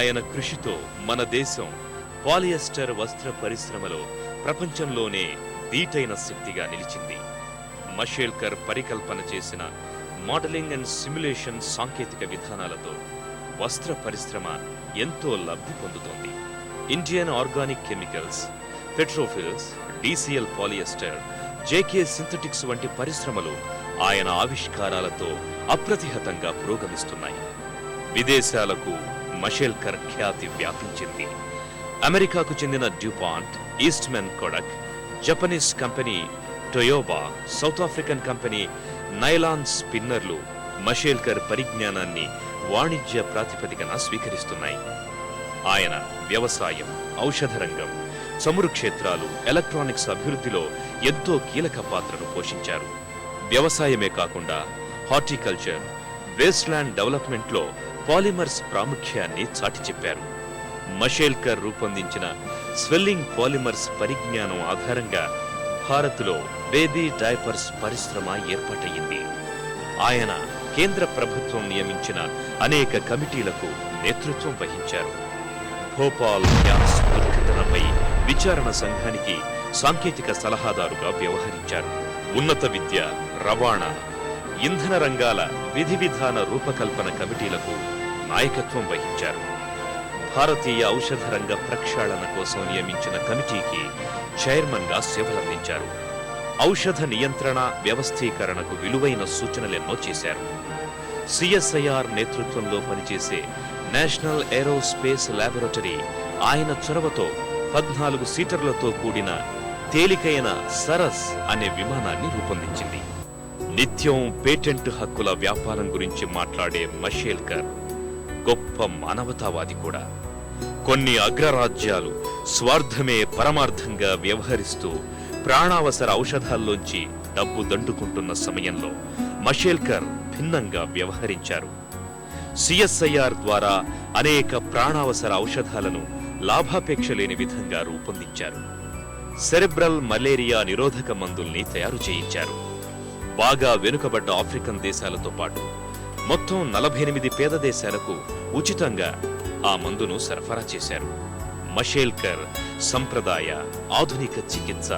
ఆయన కృషితో మన దేశం పాలియస్టర్ వస్త్ర పరిశ్రమలో ప్రపంచంలోనే దీటైన శక్తిగా నిలిచింది. మషేల్కర్ పరికల్పన చేసిన మోడలింగ్ అండ్ సిమ్యులేషన్ సాంకేతిక విధానాలతో వస్త్ర పరిశ్రమ ఎంతో లబ్ధి పొందుతోంది. Indian organic chemicals, Petrofils, DCL polyester, JK synthetics వంటి పరిశ్రమలు ఆయన ఆవిష్కారాలతో అప్రతిహతంగా పురోగమిస్తున్నాయి. విదేశాలకు మషేల్కర్ ఖ్యాతి వ్యాపించింది. అమెరికాకు చెందిన DuPont, Eastman Kodak, Japanese company Toyobo, South African company nylon స్పిన్నర్లు మషేల్కర్ పరిజ్ఞానాన్ని వాణిజ్య ప్రాతిపదికన స్వీకరిస్తున్నాయి. ఆయన వ్యవసాయం, ఔషధ రంగం, చమురు క్షేత్రాలు, ఎలక్ట్రానిక్స్ అభివృద్ధిలో ఎంతో కీలక పాత్రను పోషించారు. వ్యవసాయమే కాకుండా హార్టికల్చర్, వేస్ట్లాండ్ డెవలప్మెంట్లో పాలిమర్స్ ప్రాముఖ్యాన్ని చాటి చెప్పారు. మషేల్కర్ రూపొందించిన స్వెల్లింగ్ పాలిమర్స్ పరిజ్ఞానం ఆధారంగా భారత్లో బేబీ డైపర్స్ పరిశ్రమ ఏర్పాటయ్యింది. ఆయన కేంద్ర ప్రభుత్వం నియమించిన అనేక కమిటీలకు నేతృత్వం వహించారు. భోపాల్ గ్యాస్ దుర్ఘటనపై విచారణ సంఘానికి సాంకేతిక సలహాదారుగా వ్యవహరించారు. ఉన్నత విద్య, రవాణా, ఇంధన రంగాల విధి విధాన రూపకల్పన కమిటీలకు నాయకత్వం వహించారు. భారతీయ ఔషధ రంగ ప్రక్షాళన కోసం నియమించిన కమిటీకి చైర్మన్గా సేవలందించారు. ఔషధ నియంత్రణ వ్యవస్థీకరణకు విలువైన సూచనలెన్నో చేశారు. సిఎస్ఐఆర్ నేతృత్వంలో పనిచేసే నేషనల్ ఏరోస్పేస్ ల్యాబొరేటరీ ఆయన చొరవతో 14 సీటర్లతో కూడిన తేలికైన సరస్ అనే విమానాన్ని రూపొందించింది. నిత్యం పేటెంట్ హక్కుల వ్యాపారం గురించి మాట్లాడే మషేల్కర్ గొప్ప మానవతావాది కూడా. కొన్ని అగ్రరాజ్యాలు స్వార్థమే పరమార్థంగా వ్యవహరిస్తూ ప్రాణావసర ఔషధాల్లోంచి డబ్బు దండుకుంటున్న సమయంలో మషేల్కర్ భిన్నంగా వ్యవహరించారు. సిఎస్ఐఆర్ ద్వారా అనేక ప్రాణావసర ఔషధాలను లాభాపేక్ష లేని విధంగా రూపొందించారు. సెరెబ్రల్ మలేరియా నిరోధక మందుల్ని తయారు చేయించారు. బాగా వెనుకబడ్డ ఆఫ్రికన్ దేశాలతో పాటు మొత్తం 48 పేద దేశాలకు ఉచితంగా ఆ మందును సరఫరా చేశారు. మషేల్కర్ సంప్రదాయ, ఆధునిక చికిత్స,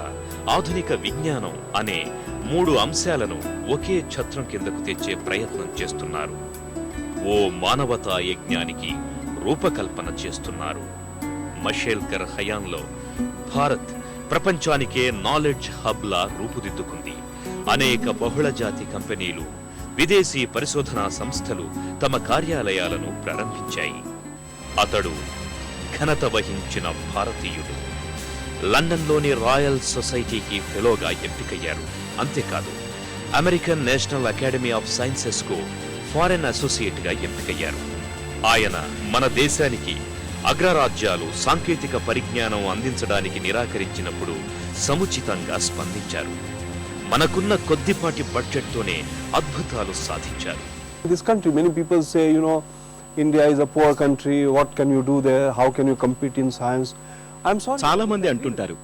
ఆధునిక విజ్ఞానం అనే 3 అంశాలను ఒకే ఛత్రం కిందకు తెచ్చే ప్రయత్నం చేస్తున్నారు. ఓ మానవతా యజ్ఞానికి రూపకల్పన చేస్తున్నారు. మషేల్కర్ హయాంలో భారత్ ప్రపంచానికే నాలెడ్జ్ హబ్లా రూపుదిద్దుకుంది. అనేక బహుళజాతి కంపెనీలు, విదేశీ పరిశోధనా సంస్థలు తమ కార్యాలయాలను ప్రారంభించాయి. అతడు ఘనత వహించిన భారతీయుడు. లండన్లోని రాయల్ సొసైటీకి ఫెలోగా ఎంపికయ్యారు. అంతేకాదు, అమెరికన్ నేషనల్ అకాడమీ ఆఫ్ సైన్సెస్కు ఫారెన్ అసోసియేట్గా ఎంపికయ్యారు. ఆయన మన దేశానికి అగ్రరాజ్యాలు సాంకేతిక పరిజ్ఞానం అందించడానికి నిరాకరించినప్పుడు సముచితంగా స్పందించారు. మనకున్న కొద్దిపాటి బడ్జెట్తోనే అద్భుతాలు సాధించారు. This country, many people say, India is a poor country. What can you do there? How can you compete in science? I'm sorry. చాలా మంది అంటుంటారు,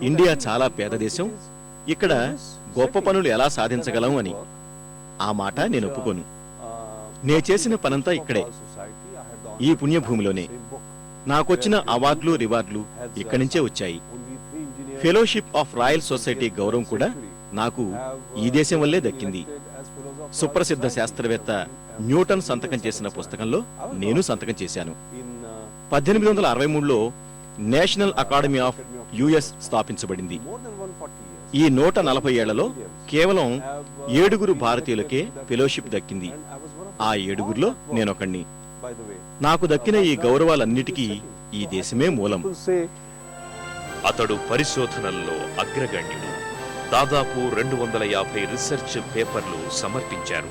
ఇండియా చాలా పేద దేశం, ఇక్కడ గొప్ప పనులు ఎలా సాధించగలం అని. ఆ మాట నేను ఒప్పుకోను. నే చేసిన పనంతా ఇక్కడే, ఈ పుణ్యభూమిలోనే. నాకొచ్చిన అవార్డులు, రివార్డులు ఇక్కడి నుంచే వచ్చాయి. ఫెలోషిప్ ఆఫ్ రాయల్ సొసైటీ గౌరవం కూడా నాకు ఈ దేశం వల్లే దక్కింది. సుప్రసిద్ధ శాస్త్రవేత్త న్యూటన్ సంతకం చేసిన పుస్తకంలో నేను సంతకం చేశాను. 1863లో నేషనల్ అకాడమీ ఆఫ్ యుఎస్ స్థాపించబడింది. ఈ 140 ఏళ్లలో కేవలం 7 భారతీయులకే ఫెలోషిప్ దక్కింది. ఆ 7గురిలో నేనొకణ్ణి. నాకు దక్కిన ఈ గౌరవాలన్నిటికీ ఈ దేశమే మూలం. అతడు పరిశోధనల్లో అగ్రగణ్యుడు. దాదాపు 250 రీసెర్చ్ పేపర్లు సమర్పించారు.